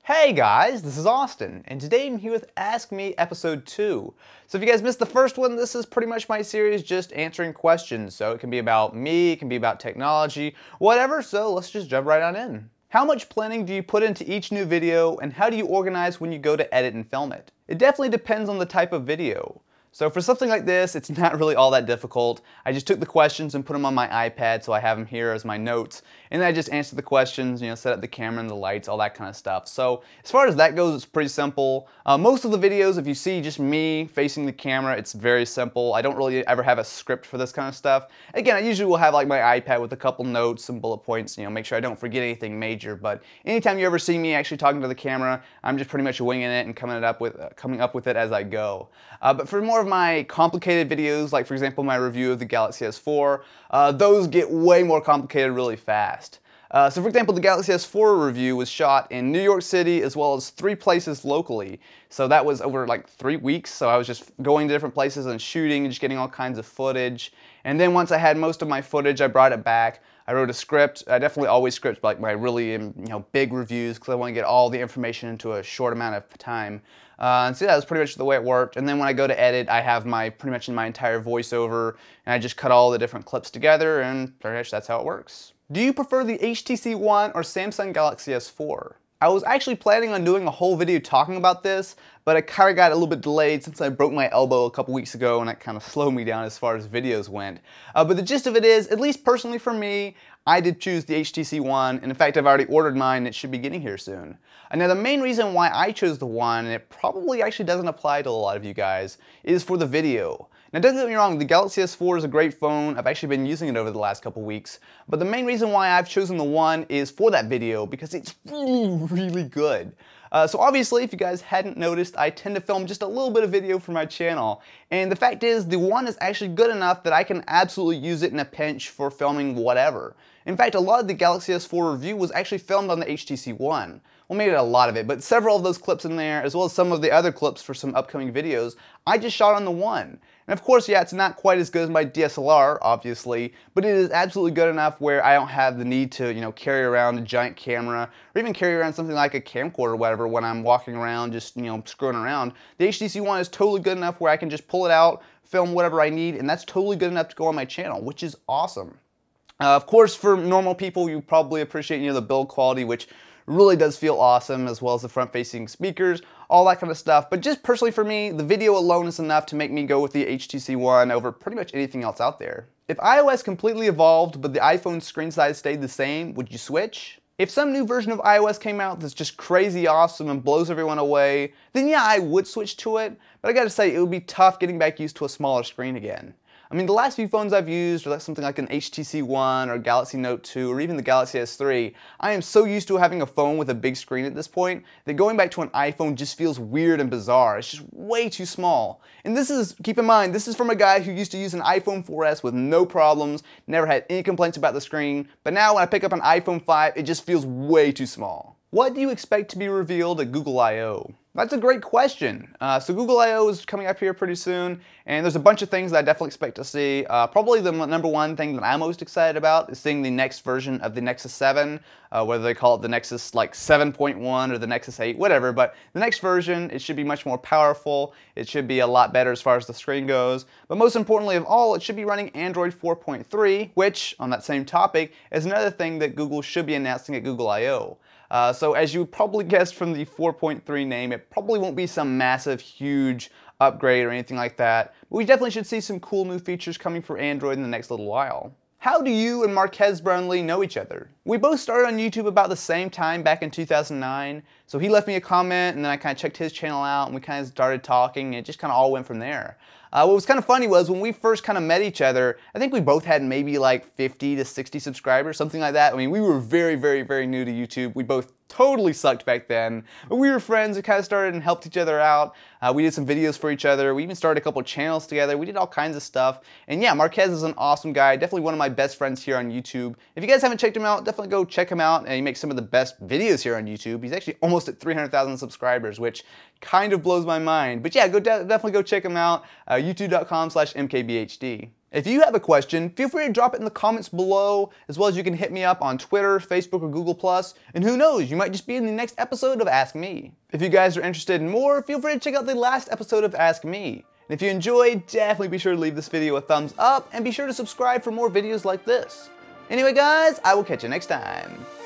Hey guys, this is Austin, and today I'm here with Ask Me Episode 2. So if you guys missed the first one, this is pretty much my series just answering questions. So it can be about me, it can be about technology, whatever, so let's just jump right on in. How much planning do you put into each new video, and how do you organize when you go to edit and film it? It definitely depends on the type of video. So for something like this, it's not really all that difficult. I just took the questions and put them on my iPad, so I have them here as my notes. And then I just answer the questions, set up the camera and the lights, all that kind of stuff. So as far as that goes, it's pretty simple. Most of the videos, if you see just me facing the camera, it's very simple. I don't really ever have a script for this kind of stuff. Again, I usually will have like my iPad with a couple notes, some bullet points, make sure I don't forget anything major. But anytime you ever see me actually talking to the camera, I'm just pretty much winging it and coming up with it as I go. But for more of my complicated videos, like for example my review of the Galaxy S4, those get way more complicated really fast. So for example, the Galaxy S4 review was shot in New York City as well as 3 places locally. So that was over like 3 weeks, so I was just going to different places and shooting and just getting all kinds of footage. And then once I had most of my footage, I brought it back. I wrote a script. I definitely always script like my really big reviews because I want to get all the information into a short amount of time. And so yeah, that's pretty much the way it worked. And then when I go to edit, I have pretty much my entire voiceover, and I just cut all the different clips together, and pretty much that's how it works. Do you prefer the HTC One or Samsung Galaxy S4? I was actually planning on doing a whole video talking about this, but I kind of got a little bit delayed since I broke my elbow a couple weeks ago, and that kind of slowed me down as far as videos went. But the gist of it is, at least personally for me, I did choose the HTC One, and in fact I've already ordered mine and it should be getting here soon. Now the main reason why I chose the One, and it probably actually doesn't apply to a lot of you guys, is for the video. Now don't get me wrong, the Galaxy S4 is a great phone. I've actually been using it over the last couple weeks, but the main reason why I've chosen the One is for that video, because it's really good. So obviously, if you guys hadn't noticed, I tend to film just a little bit of video for my channel, and the fact is, the One is actually good enough that I can absolutely use it in a pinch for filming whatever. In fact, a lot of the Galaxy S4 review was actually filmed on the HTC One. Well, maybe not a lot of it, but several of those clips in there, as well as some of the other clips for some upcoming videos, I just shot on the One. And of course, yeah, it's not quite as good as my DSLR, obviously, but it is absolutely good enough where I don't have the need to, carry around a giant camera, or even carry around something like a camcorder or whatever when I'm walking around, just, screwing around. The HTC One is totally good enough where I can just pull it out, film whatever I need, and that's totally good enough to go on my channel, which is awesome. Of course, for normal people, you probably appreciate, the build quality, which really does feel awesome, as well as the front-facing speakers, all that kind of stuff. But just personally for me, the video alone is enough to make me go with the HTC One over pretty much anything else out there. If iOS completely evolved, but the iPhone screen size stayed the same, would you switch? If some new version of iOS came out that's just crazy awesome and blows everyone away, then yeah, I would switch to it, but I gotta say, it would be tough getting back used to a smaller screen again. I mean, the last few phones I've used, or like something like an HTC One or Galaxy Note 2 or even the Galaxy S3, I am so used to having a phone with a big screen at this point that going back to an iPhone just feels weird and bizarre. It's just way too small. And this is, keep in mind, this is from a guy who used to use an iPhone 4S with no problems, never had any complaints about the screen, but now when I pick up an iPhone 5, it just feels way too small. What do you expect to be revealed at Google I/O? That's a great question. So Google I/O is coming up here pretty soon, and there's a bunch of things that I definitely expect to see. Probably the number one thing that I'm most excited about is seeing the next version of the Nexus 7, whether they call it the Nexus like 7.1 or the Nexus 8, whatever, but the next version, it should be much more powerful, it should be a lot better as far as the screen goes, but most importantly of all, it should be running Android 4.3, which, on that same topic, is another thing that Google should be announcing at Google I/O. So as you probably guessed from the 4.3 name, it probably won't be some massive, huge upgrade or anything like that, but we definitely should see some cool new features coming for Android in the next little while. How do you and Marques Brownlee know each other? We both started on YouTube about the same time back in 2009, so he left me a comment and then I kind of checked his channel out and we kind of started talking and it just kind of all went from there. What was kind of funny was when we first kind of met each other, I think we both had maybe like 50 to 60 subscribers, something like that. I mean, we were very new to YouTube. We both totally sucked back then, but we were friends. We kind of started and helped each other out. We did some videos for each other. We even started a couple channels together. We did all kinds of stuff. And yeah, Marques is an awesome guy. Definitely one of my best friends here on YouTube. If you guys haven't checked him out, definitely go check him out. And he makes some of the best videos here on YouTube. He's actually almost at 300,000 subscribers, which kind of blows my mind. But yeah, definitely go check him out, youtube.com/mkbhd. If you have a question, feel free to drop it in the comments below, as well as you can hit me up on Twitter, Facebook, or Google+, and who knows, you might just be in the next episode of Ask Me. If you guys are interested in more, feel free to check out the last episode of Ask Me. And if you enjoyed, definitely be sure to leave this video a thumbs up, and be sure to subscribe for more videos like this. Anyway guys, I will catch you next time.